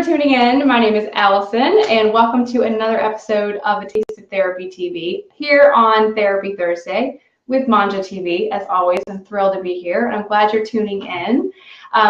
for tuning in. My name is Allison, and welcome to another episode of A Taste of Therapy TV here on Therapy Thursday with Manja TV. As always, I'm thrilled to be here, and I'm glad you're tuning in.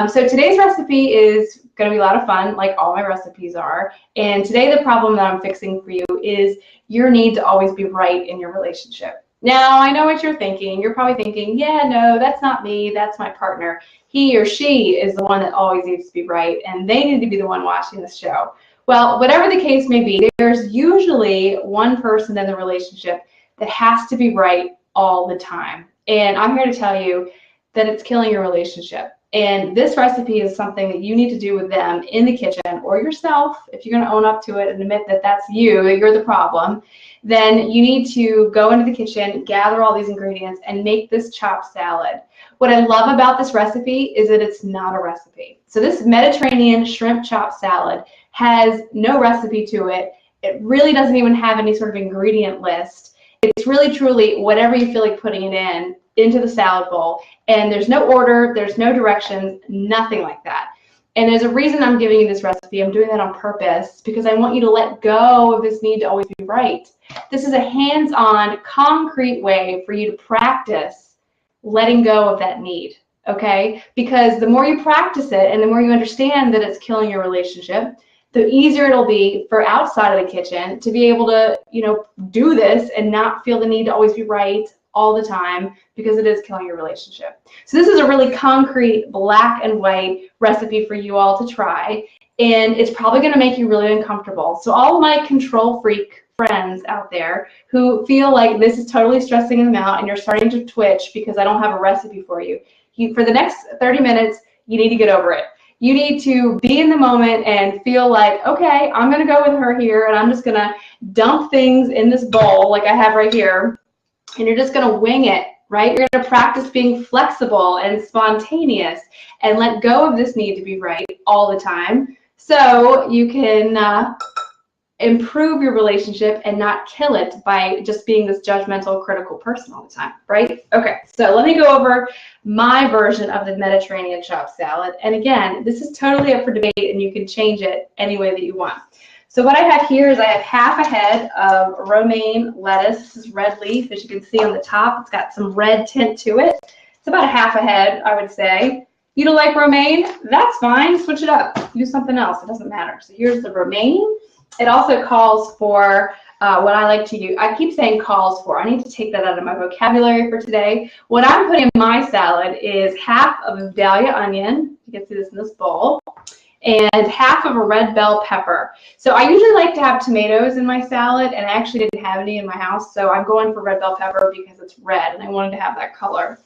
So today's recipe is going to be a lot of fun, like all my recipes are. And today the problem that I'm fixing for you is your need to always be right in your relationship. Now, I know what you're thinking. You're probably thinking, yeah, no, that's not me. That's my partner. He or she is the one that always needs to be right, and they need to be the one watching the show. Well, whatever the case may be, there's usually one person in the relationship that has to be right all the time. And I'm here to tell you that it's killing your relationship. And this recipe is something that you need to do with them in the kitchen, or yourself. If you're going to own up to it and admit that that's you, that you're the problem, then you need to go into the kitchen, gather all these ingredients, and make this chopped salad. What I love about this recipe is that it's not a recipe. So this Mediterranean shrimp chopped salad has no recipe to it. It really doesn't even have any sort of ingredient list. It's really truly whatever you feel like putting it into the salad bowl. And there's no order, there's no directions, nothing like that. And there's a reason I'm giving you this recipe. I'm doing that on purpose because I want you to let go of this need to always be right. This is a hands-on, concrete way for you to practice letting go of that need, okay? Because the more you practice it and the more you understand that it's killing your relationship, the easier it'll be for outside of the kitchen to be able to, do this and not feel the need to always be right all the time, because it is killing your relationship. So this is a really concrete black and white recipe for you all to try, and it's probably going to make you really uncomfortable. So all my control freak friends out there who feel like this is totally stressing them out and you're starting to twitch because I don't have a recipe for you, for the next 30 minutes, you need to get over it. You need to be in the moment and feel like, okay, I'm going to go with her here, and I'm just going to dump things in this bowl like I have right here. And you're just going to wing it, right? You're going to practice being flexible and spontaneous and let go of this need to be right all the time so you can improve your relationship and not kill it by just being this judgmental, critical person all the time, right? Okay, so let me go over my version of the Mediterranean chopped salad. And again, this is totally up for debate, and you can change it any way that you want. So what I have here is I have half a head of romaine lettuce. This is red leaf, as you can see on the top. It's got some red tint to it. It's about a half a head, I would say. You don't like romaine? That's fine. Switch it up. Use something else. It doesn't matter. So here's the romaine. It also calls for what I like to use. I keep saying calls for. I need to take that out of my vocabulary for today. What I'm putting in my salad is half of a Vidalia onion. You can see this in this bowl. And half of a red bell pepper. So I usually like to have tomatoes in my salad, and I actually didn't have any in my house, so I'm going for red bell pepper because it's red and I wanted to have that color.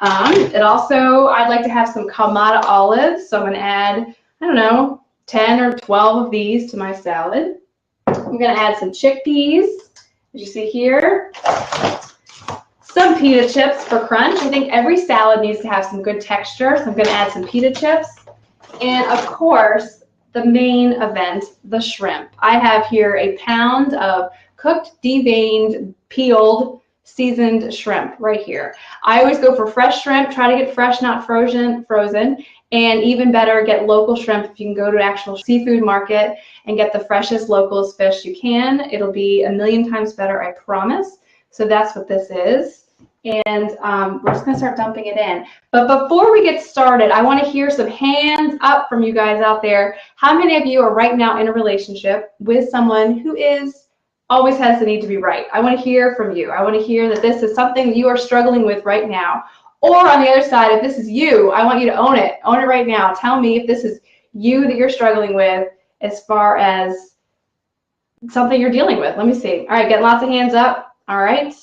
I'd like to have some Kalamata olives, so I'm going to add, 10 or 12 of these to my salad. I'm going to add some chickpeas, as you see here. Some pita chips for crunch. I think every salad needs to have some good texture, so I'm going to add some pita chips. And of course, the main event, the shrimp. I have here a pound of cooked, deveined, peeled, seasoned shrimp right here. I always go for fresh shrimp. Try to get fresh, not frozen. And even better, get local shrimp. If you can go to an actual seafood market and get the freshest, localest fish you can, it'll be a million times better, I promise. So that's what this is. And we're just going to start dumping it in. But before we get started, I want to hear some hands up from you guys out there. How many of you are right now in a relationship with someone who always has the need to be right? I want to hear from you. I want to hear that this is something that you are struggling with right now. Or on the other side, if this is you, I want you to own it. Own it right now. Tell me if this is you that you're struggling with as far as something you're dealing with. Let me see. All right, get lots of hands up. All right.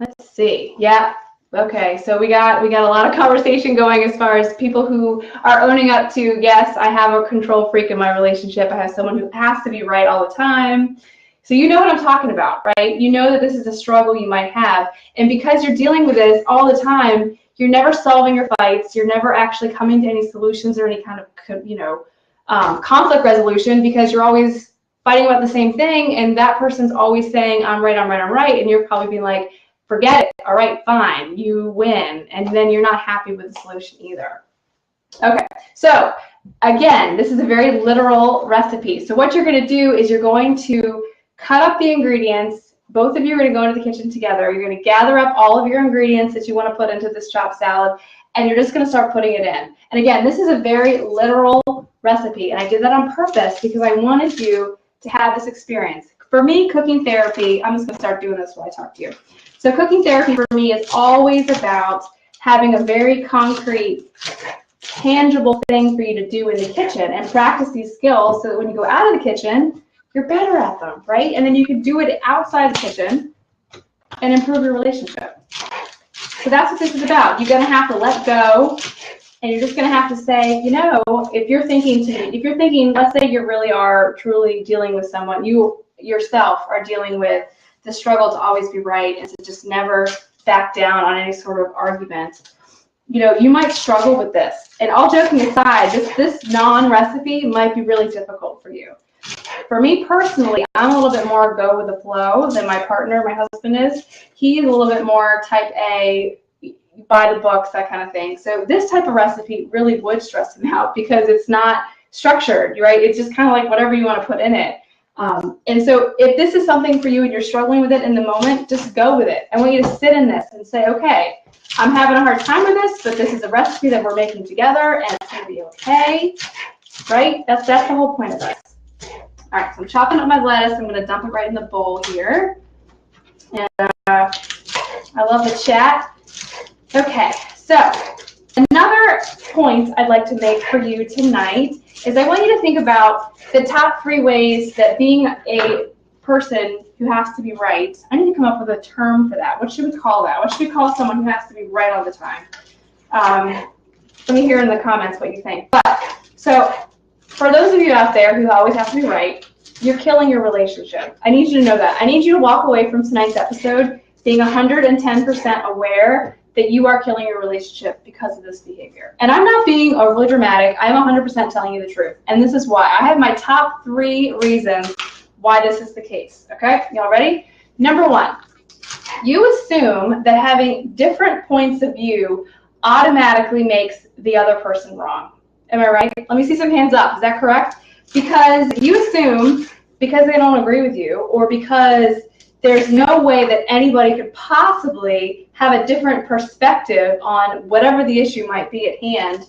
Let's see. Yeah. Okay. So we got a lot of conversation going as far as people who are owning up to, yes, I have a control freak in my relationship. I have someone who has to be right all the time. So you know what I'm talking about, right? You know that this is a struggle you might have. And because you're dealing with this all the time, you're never solving your fights. You're never actually coming to any solutions or any kind of, conflict resolution, because you're always fighting about the same thing. And that person's always saying, I'm right, I'm right, I'm right. And you're probably being like, forget it. All right, fine, you win. And then you're not happy with the solution either. Okay, so again, this is a very literal recipe. So what you're going to do is you're going to cut up the ingredients. Both of you are going to go into the kitchen together. You're going to gather up all of your ingredients that you want to put into this chopped salad, and you're just going to start putting it in. And again, this is a very literal recipe, and I did that on purpose because I wanted you to have this experience. For me, cooking therapy, I'm just going to start doing this while I talk to you. So cooking therapy for me is always about having a very concrete, tangible thing for you to do in the kitchen and practice these skills so that when you go out of the kitchen, you're better at them, right? And then you can do it outside the kitchen and improve your relationship. So that's what this is about. You're going to have to let go, and you're just going to have to say, you know, if you're thinking, let's say you really are truly dealing with someone, you yourself are dealing with the struggle to always be right and to just never back down on any sort of argument. You know, you might struggle with this. And all joking aside, this non-recipe might be really difficult for you. For me personally, I'm a little bit more go with the flow than my partner, my husband is. He's a little bit more type A, by the books, that kind of thing. So this type of recipe really would stress him out because it's not structured, right? It's just kind of like whatever you want to put in it. And so if this is something for you and you're struggling with it in the moment, just go with it. I want you to sit in this and say, okay, I'm having a hard time with this, but this is a recipe that we're making together and it's going to be okay, right? That's the whole point of this. All right, so I'm chopping up my lettuce. I'm going to dump it right in the bowl here. And I love the chat. Okay, so another point I'd like to make for you tonight is I want you to think about the top 3 ways that being a person who has to be right, I need to come up with a term for that. What should we call that? What should we call someone who has to be right all the time? Let me hear in the comments what you think. But so for those of you out there who always have to be right, you're killing your relationship. I need you to know that. I need you to walk away from tonight's episode being 110% aware that you are killing your relationship because of this behavior. And I'm not being overly dramatic. I'm 100% telling you the truth. And this is why. I have my top 3 reasons why this is the case. Okay? Y'all ready? Number 1, you assume that having different points of view automatically makes the other person wrong. Am I right? Let me see some hands up. Is that correct? Because you assume because they don't agree with you or because there's no way that anybody could possibly have a different perspective on whatever the issue might be at hand,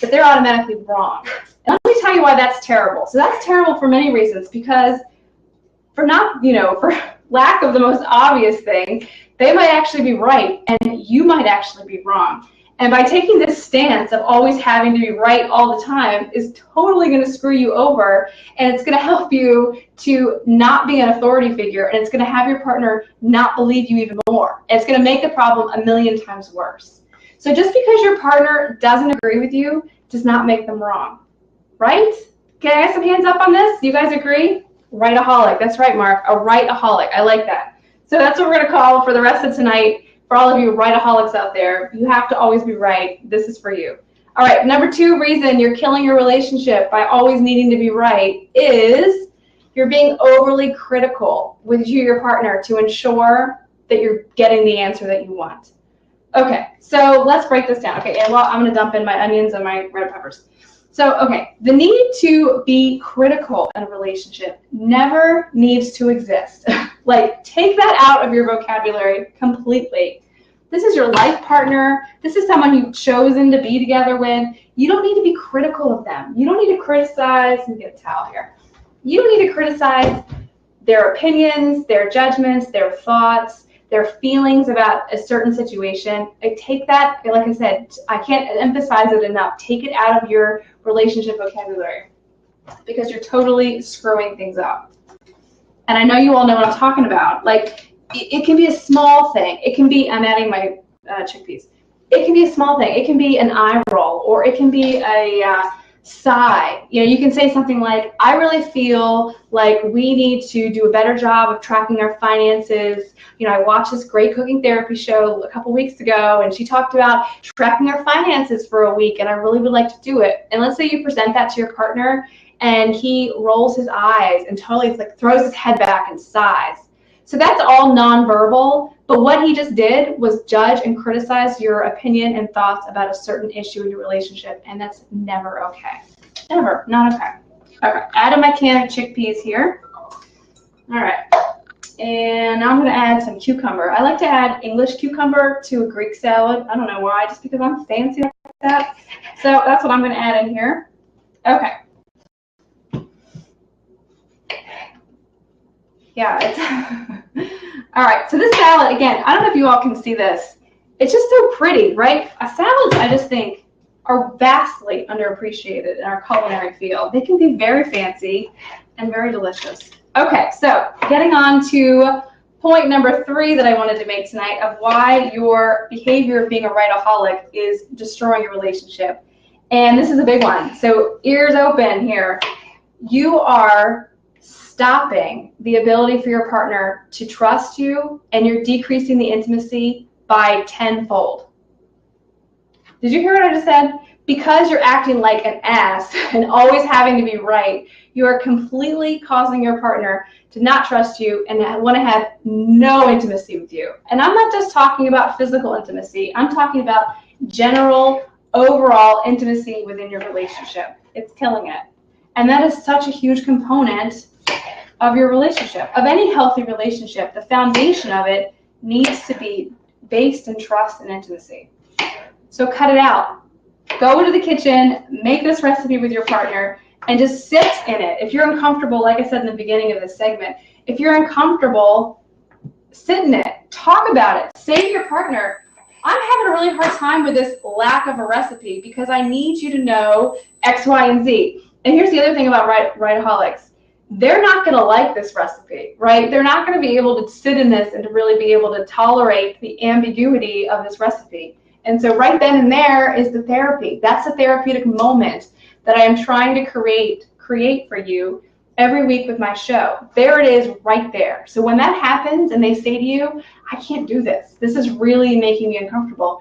that they're automatically wrong. And let me tell you why that's terrible. So that's terrible for many reasons, because for lack of the most obvious thing, they might actually be right and you might actually be wrong. And by taking this stance of always having to be right all the time is totally going to screw you over, and it's going to help you to not be an authority figure, and it's going to have your partner not believe you even more. And it's going to make the problem a million times worse. So just because your partner doesn't agree with you does not make them wrong, right? Can I get some hands up on this? Do you guys agree? Right-o-holic. That's right, Mark. A right-o-holic. I like that. So that's what we're going to call for the rest of tonight. For all of you right-o-holics out there, you have to always be right. This is for you. All right, number 2 reason you're killing your relationship by always needing to be right is you're being overly critical with your partner to ensure that you're getting the answer that you want. Okay, so let's break this down. Okay, and well, I'm going to dump in my onions and my red peppers. So, okay, the need to be critical in a relationship never needs to exist. Like, take that out of your vocabulary completely. This is your life partner. This is someone you've chosen to be together with. You don't need to be critical of them. You don't need to criticize. Let me get a towel here. You don't need to criticize their opinions, their judgments, their thoughts, their feelings about a certain situation. I take that, like I said, I can't emphasize it enough. Take it out of your relationship vocabulary because you're totally screwing things up. And I know you all know what I'm talking about. Like, it can be a small thing. It can be, I'm adding my chickpeas. It can be a small thing. It can be an eye roll, or it can be a sigh. You know, you can say something like, I really feel like we need to do a better job of tracking our finances. You know, I watched this great cooking therapy show a couple weeks ago, and she talked about tracking our finances for a week, and I really would like to do it. And let's say you present that to your partner, and he rolls his eyes and totally throws his head back and sighs. So that's all nonverbal, but what he just did was judge and criticize your opinion and thoughts about a certain issue in your relationship, and that's never okay. Never. Not okay. Okay. Added my can of chickpeas here. All right. And now I'm going to add some cucumber. I like to add English cucumber to a Greek salad. I don't know why, just because I'm fancy like that. So that's what I'm going to add in here. Okay. Yeah, it's all right. So this salad, again, I don't know if you all can see this. It's just so pretty, right? Salads, I just think, are vastly underappreciated in our culinary field. They can be very fancy and very delicious. Okay, so getting on to point number 3 that I wanted to make tonight of why your behavior of being a right-o-holic is destroying your relationship. And this is a big one. So ears open here. You are stopping the ability for your partner to trust you, and you're decreasing the intimacy by 10-fold. Did you hear what I just said? Because you're acting like an ass and always having to be right, you are completely causing your partner to not trust you and want to have no intimacy with you. And I'm not just talking about physical intimacy. I'm talking about general, overall intimacy within your relationship. It's killing it. And that is such a huge component of your relationship, of any healthy relationship. The foundation of it needs to be based in trust and intimacy. So cut it out. Go to the kitchen, make this recipe with your partner, and just sit in it. If you're uncomfortable, like I said in the beginning of this segment, if you're uncomfortable, sit in it. Talk about it. Say to your partner, I'm having a really hard time with this lack of a recipe because I need you to know X, Y, and Z. And here's the other thing about right-o-holics. They're not going to like this recipe, right? They're not going to be able to sit in this and to really be able to tolerate the ambiguity of this recipe. And so right then and there is the therapy. That's a therapeutic moment that I am trying to create for you every week with my show. There it is right there. So when that happens and they say to you, I can't do this. This is really making me uncomfortable.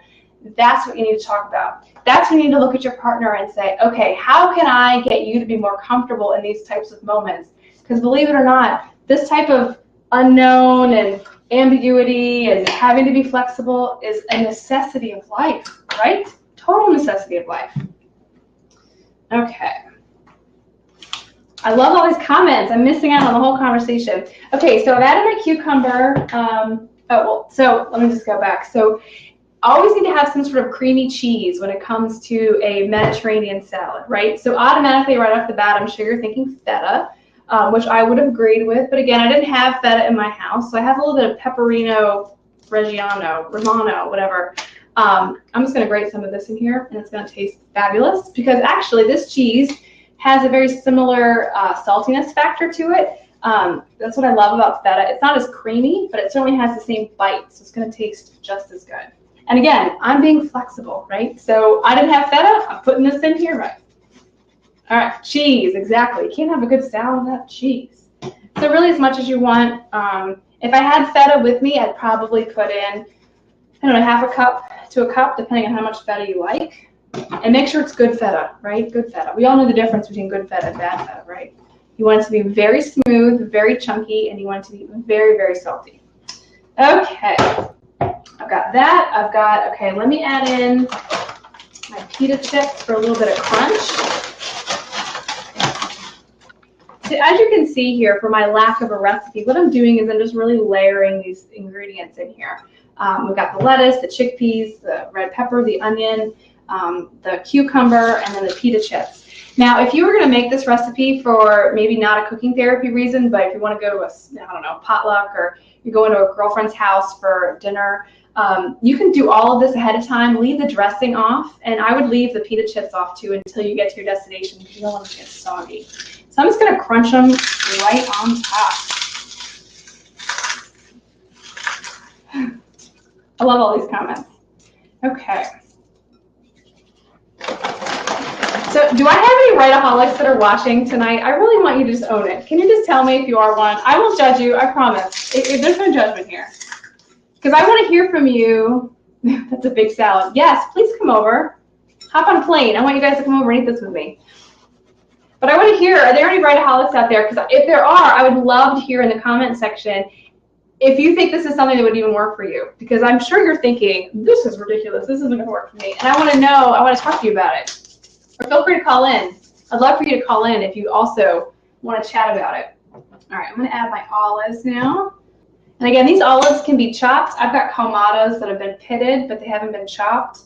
That's what you need to talk about. That's when you need to look at your partner and say, okay, how can I get you to be more comfortable in these types of moments? Because believe it or not, this type of unknown and ambiguity and having to be flexible is a necessity of life, right? Total necessity of life. Okay. I love all these comments. I'm missing out on the whole conversation. Okay, so I've added my cucumber. So let me just go back. So always need to have some sort of creamy cheese when it comes to a Mediterranean salad, right? So automatically right off the bat, I'm sure you're thinking feta, which I would have agreed with. But again, I didn't have feta in my house, so I have a little bit of Pecorino Romano, whatever. I'm just going to grate some of this in here, and it's going to taste fabulous because actually this cheese has a very similar saltiness factor to it. That's what I love about feta. It's not as creamy, but it certainly has the same bite, so it's going to taste just as good. And again, I'm being flexible, right? So I didn't have feta. I'm putting this in here, right? All right, cheese, exactly. You can't have a good salad without cheese. So really as much as you want. If I had feta with me, I'd probably put in, I don't know, half a cup to a cup, depending on how much feta you like. And make sure it's good feta, right? Good feta. We all know the difference between good feta and bad feta, right? You want it to be very smooth, very chunky, and you want it to be very, very salty. Okay. I've got that. Okay, let me add in my pita chips for a little bit of crunch. So as you can see here, for my lack of a recipe, what I'm doing is I'm just really layering these ingredients in here. We've got the lettuce, the chickpeas, the red pepper, the onion, the cucumber, and then the pita chips. Now, if you were going to make this recipe for maybe not a cooking therapy reason, but if you want to go to a, I don't know, potluck, or you're going to a girlfriend's house for dinner, you can do all of this ahead of time. Leave the dressing off, and I would leave the pita chips off too until you get to your destination because you don't want them to get soggy. So I'm just going to crunch them right on top. I love all these comments. Okay. So do I have any right-o-holics that are watching tonight? I really want you to just own it. Can you just tell me if you are one? I won't judge you, I promise. There's no judgment here. Because I want to hear from you. That's a big salad. Yes, please come over. Hop on a plane. I want you guys to come over and eat this with me. But I want to hear, are there any right-o-holics out there? Because if there are, I would love to hear in the comment section if you think this is something that would even work for you. Because I'm sure you're thinking, this is ridiculous. This isn't going to work for me. And I want to know, I want to talk to you about it. Or feel free to call in. I'd love for you to call in if you also want to chat about it. All right, I'm going to add my olives now. And again, these olives can be chopped. I've got clamatos that have been pitted, but they haven't been chopped.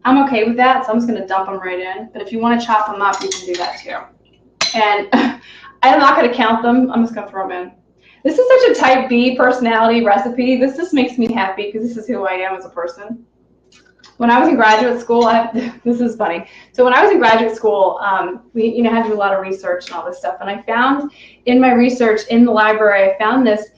I'm okay with that, so I'm just going to dump them right in. But if you want to chop them up, you can do that too. And I'm not going to count them. I'm just going to throw them in. This is such a type B personality recipe. This just makes me happy because this is who I am as a person. When I was in graduate school, this is funny. So when I was in graduate school, we had to do a lot of research and all this stuff. And I found in my research in the library, I found this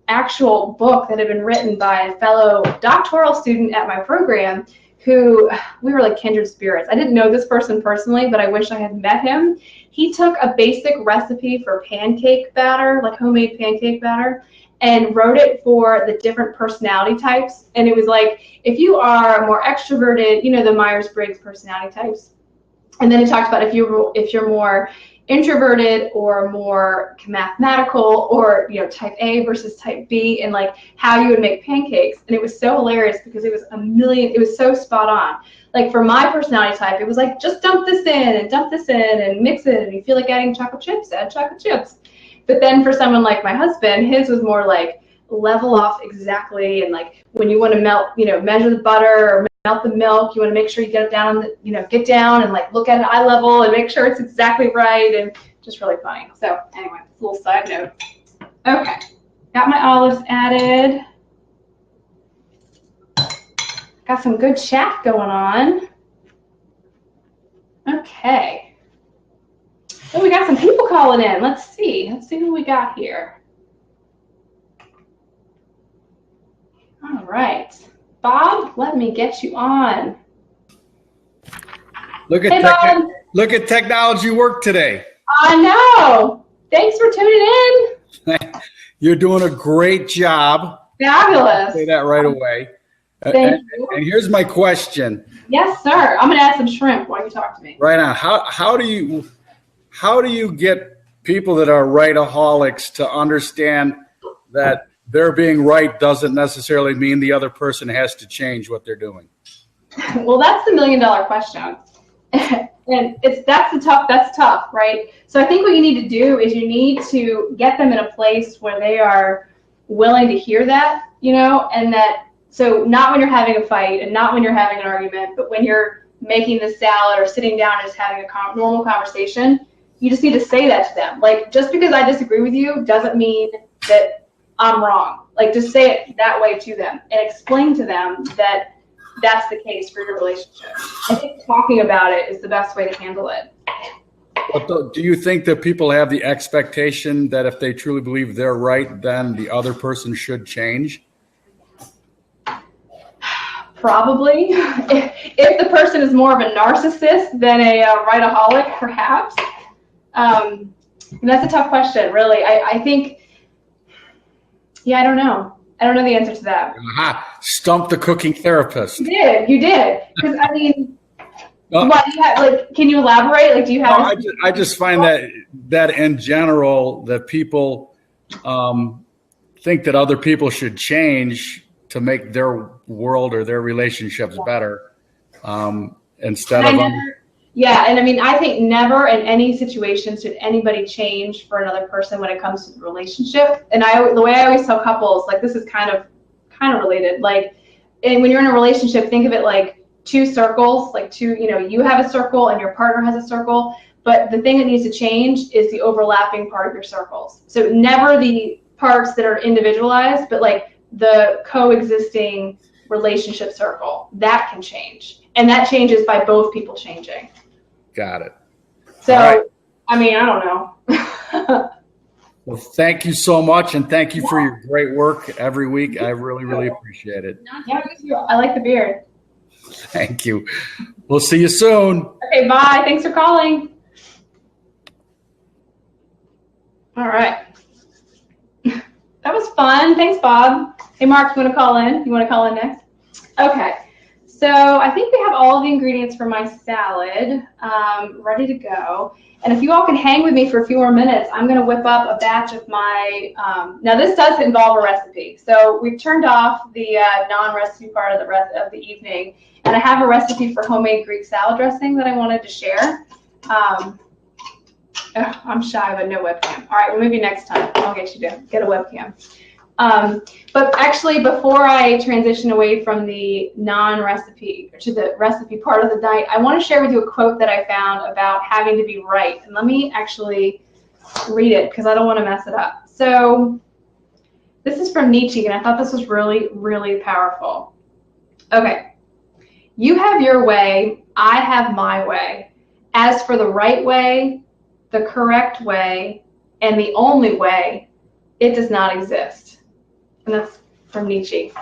actual book that had been written by a fellow doctoral student at my program who, we were like kindred spirits. I didn't know this person personally, but I wish I had met him. He took a basic recipe for pancake batter, like homemade pancake batter, and wrote it for the different personality types. And it was like, if you are more extroverted, the Myers-Briggs personality types. And then it talked about if you're more introverted or more mathematical, or type A versus type B, and like how you would make pancakes. And it was so hilarious because it was so spot on. Like for my personality type, it was like, just dump this in and mix it, and you feel like adding chocolate chips, add chocolate chips. But then for someone like my husband, his was more like level off exactly, and like when you want to melt, measure the butter or melt the milk, you want to make sure you get it down on the, get down and like look at it eye level and make sure it's exactly right, and just really funny. So anyway, a little side note. Okay, got my olives added. Got some good chat going on. Okay. Oh, we got some people calling in. Let's see who we got here. All right. Bob, let me get you on. Look at technology work today. I know. Thanks for tuning in. You're doing a great job. Fabulous. I'll say that right away. Thank you. And here's my question. Yes, sir. I'm going to add some shrimp while you talk to me. Right on. How do you get people that are right-o-holics to understand that their being right doesn't necessarily mean the other person has to change what they're doing? Well, that's the $1 million question. And that's tough, right? So I think what you need to do is you need to get them in a place where they are willing to hear that, and that, so not when you're having a fight and not when you're having an argument, but when you're making the salad or sitting down and just having a normal conversation, you just need to say that to them. Like, just because I disagree with you doesn't mean that I'm wrong. Like, just say it that way to them and explain to them that that's the case for your relationship. I think talking about it is the best way to handle it. But do you think that people have the expectation that if they truly believe they're right, then the other person should change? Probably. If the person is more of a narcissist than a right-o-holic, perhaps. That's a tough question, really. I think, I don't know. I don't know the answer to that. Aha, stump the cooking therapist. You did. Because, what do you have, like, can you elaborate? Like, do you have? No, I just find that in general, that people think that other people should change to make their world or their relationships better, instead of. And I think never in any situation should anybody change for another person when it comes to the relationship. And the way I always tell couples, like, this is kind of related. Like, and when you're in a relationship, think of it like two circles, like you have a circle and your partner has a circle. But the thing that needs to change is the overlapping part of your circles. So never the parts that are individualized, but like the coexisting relationship circle, that can change. And that changes by both people changing. Got it. So, right. I don't know. Well, thank you so much, and thank you for your great work every week. I really, really appreciate it. Yeah, I like the beard. Thank you. We'll see you soon. Okay, bye. Thanks for calling. All right. That was fun. Thanks, Bob. Hey, Mark, you want to call in? You want to call in next? Okay. So I think we have all of the ingredients for my salad ready to go. And if you all can hang with me for a few more minutes, I'm going to whip up a batch of my, now this does involve a recipe. So we've turned off the non-recipe part of the rest of the evening. And I have a recipe for homemade Greek salad dressing that I wanted to share. Oh, I'm shy, but no webcam. All right, well, maybe next time I'll get you to get a webcam. But actually, before I transition away from the non-recipe to the recipe part of the night, I want to share with you a quote that I found about having to be right. And let me actually read it because I don't want to mess it up. So this is from Nietzsche, and I thought this was really, really powerful. Okay. You have your way, I have my way. As for the right way, the correct way, and the only way, it does not exist. And that's from Nietzsche.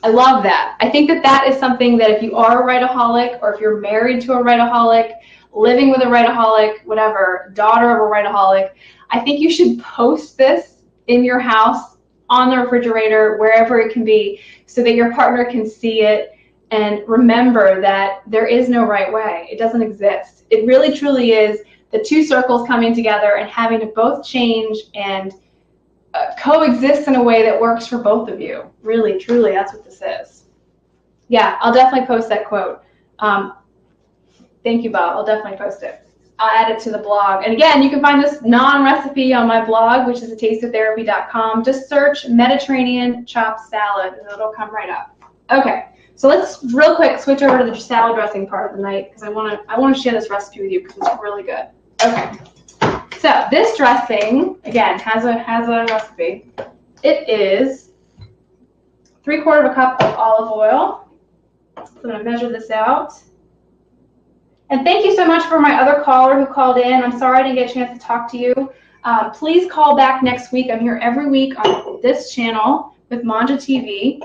I love that. I think that that is something that if you are a right-o-holic, or if you're married to a right-o-holic, living with a right-o-holic, whatever, daughter of a right-o-holic, I think you should post this in your house, on the refrigerator, wherever it can be, so that your partner can see it and remember that there is no right way. It doesn't exist. It really, truly is the two circles coming together and having to both change and coexist in a way that works for both of you. Really, truly, that's what this is. Yeah, I'll definitely post that quote. Thank you, Bob. I'll definitely post it. I'll add it to the blog. And again, you can find this non-recipe on my blog, which is tasteoftherapy.com. Just search Mediterranean chopped salad, and it'll come right up. Okay, so let's real quick switch over to the salad dressing part of the night because I want to share this recipe with you because it's really good. Okay. So this dressing, again, has a recipe. It is 3/4 cup of olive oil. So I'm going to measure this out. And thank you so much for my other caller who called in. I'm sorry I didn't get a chance to talk to you. Please call back next week. I'm here every week on this channel with Manja TV.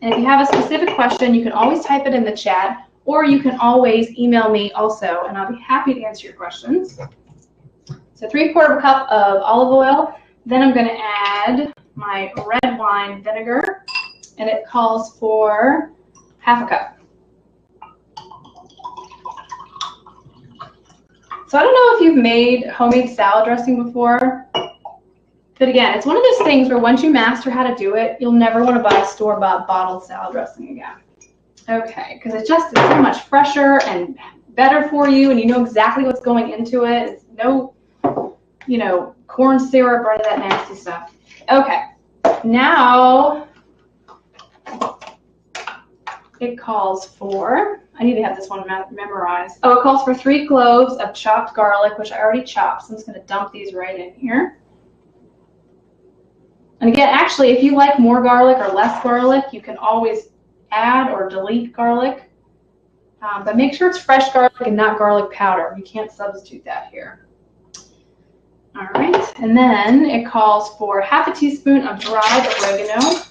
And if you have a specific question, you can always type it in the chat, or you can always email me also, and I'll be happy to answer your questions. So 3/4 cup of olive oil. Then I'm going to add my red wine vinegar, and it calls for 1/2 cup. So I don't know if you've made homemade salad dressing before, but again, it's one of those things where once you master how to do it, you'll never want to buy store-bought bottled salad dressing again. Okay, because it's so much fresher and better for you, and you know exactly what's going into it. It's no, corn syrup or any of that nasty stuff. Okay, now it calls for, I need to have this one memorized. Oh, it calls for 3 cloves of chopped garlic, which I already chopped, so I'm just going to dump these right in here. And again, actually, if you like more garlic or less garlic, you can always add or delete garlic. But make sure it's fresh garlic and not garlic powder. You can't substitute that here. All right, and then it calls for 1/2 teaspoon of dried oregano,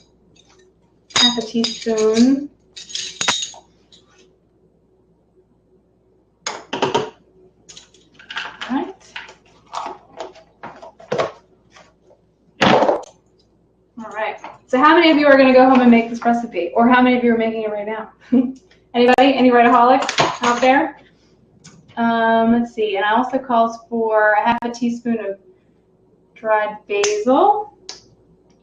1/2 teaspoon. All right. All right. So how many of you are going to go home and make this recipe? Or how many of you are making it right now? Anybody? Any right-o-holics out there? Let's see. And it also calls for 1/2 teaspoon of dried basil.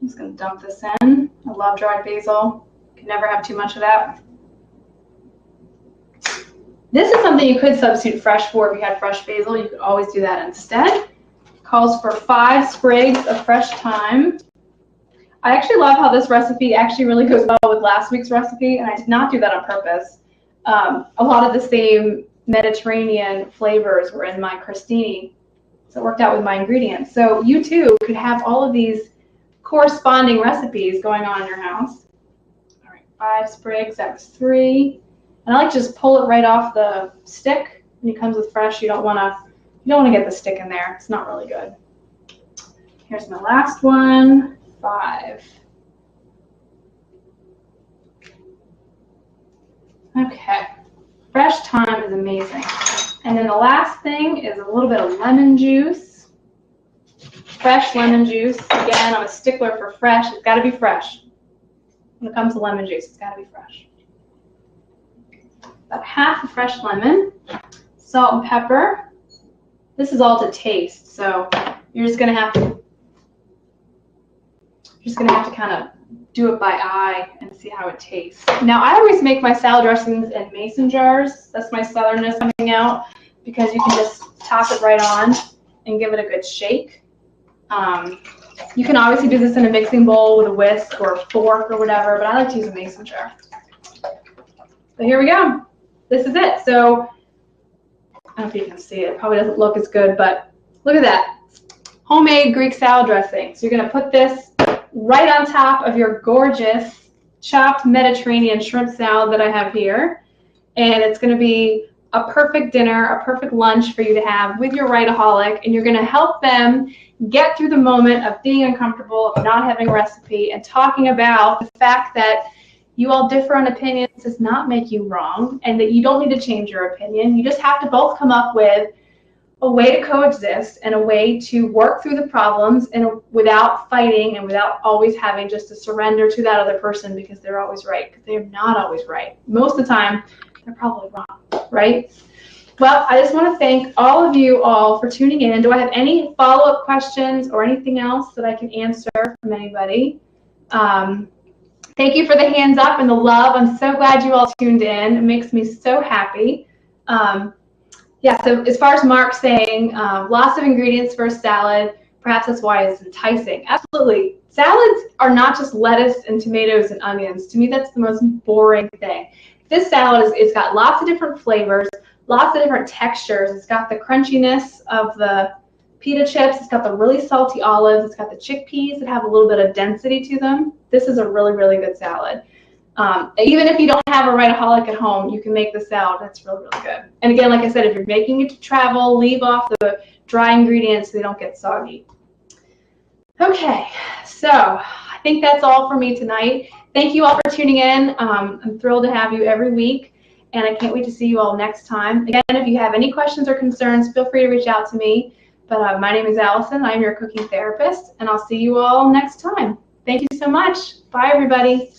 I'm just going to dump this in. I love dried basil. Can never have too much of that. This is something you could substitute fresh for if you had fresh basil. You could always do that instead. Calls for 5 sprigs of fresh thyme. I actually love how this recipe actually really goes well with last week's recipe, and I did not do that on purpose. A lot of the same Mediterranean flavors were in my crostini, so it worked out with my ingredients. So you too could have all of these corresponding recipes going on in your house. All right, 5 sprigs, that was 3. And I like to just pull it right off the stick. When it comes with fresh, you don't want to get the stick in there. It's not really good. Here's my last one, 5. Okay, fresh thyme is amazing. And then the last thing is a little bit of lemon juice. Fresh lemon juice. Again, I'm a stickler for fresh. It's got to be fresh. When it comes to lemon juice, it's got to be fresh. About 1/2 a fresh lemon, salt and pepper. This is all to taste, so you're just gonna have to kind of do it by eye and see how it tastes. Now, I always make my salad dressings in mason jars. That's my southernness coming out, because you can just top it right on and give it a good shake. You can obviously do this in a mixing bowl with a whisk or a fork or whatever, but I like to use a mason jar. So here we go. This is it. So I don't know if you can see it. Probably doesn't look as good, but look at that. Homemade Greek salad dressing. So you're going to put this right on top of your gorgeous chopped Mediterranean shrimp salad that I have here. And it's going to be a perfect dinner, a perfect lunch for you to have with your right-o-holic. And you're going to help them get through the moment of being uncomfortable, of not having a recipe, and talking about the fact that you all differ on opinions does not make you wrong, and that you don't need to change your opinion. You just have to both come up with a way to coexist and a way to work through the problems and without fighting and without always having just to surrender to that other person because they're always right, because they're not always right. Most of the time, they're probably wrong, right? Well, I just want to thank all of you all for tuning in. Do I have any follow-up questions or anything else that I can answer from anybody? Thank you for the hands up and the love. I'm so glad you all tuned in. It makes me so happy. Yeah, so as far as Mark saying, lots of ingredients for a salad, perhaps that's why it's enticing. Absolutely. Salads are not just lettuce and tomatoes and onions. To me, that's the most boring thing. This salad it's got lots of different flavors, lots of different textures. It's got the crunchiness of the pita chips. It's got the really salty olives. It's got the chickpeas that have a little bit of density to them. This is a really, really good salad. Even if you don't have a right-o-holic at home, you can make the salad. That's really, really good. And again, like I said, if you're making it to travel, leave off the dry ingredients so they don't get soggy. Okay, so I think that's all for me tonight. Thank you all for tuning in. I'm thrilled to have you every week, and I can't wait to see you all next time. Again, if you have any questions or concerns, feel free to reach out to me. But my name is Allison. I'm your cooking therapist, and I'll see you all next time. Thank you so much. Bye, everybody.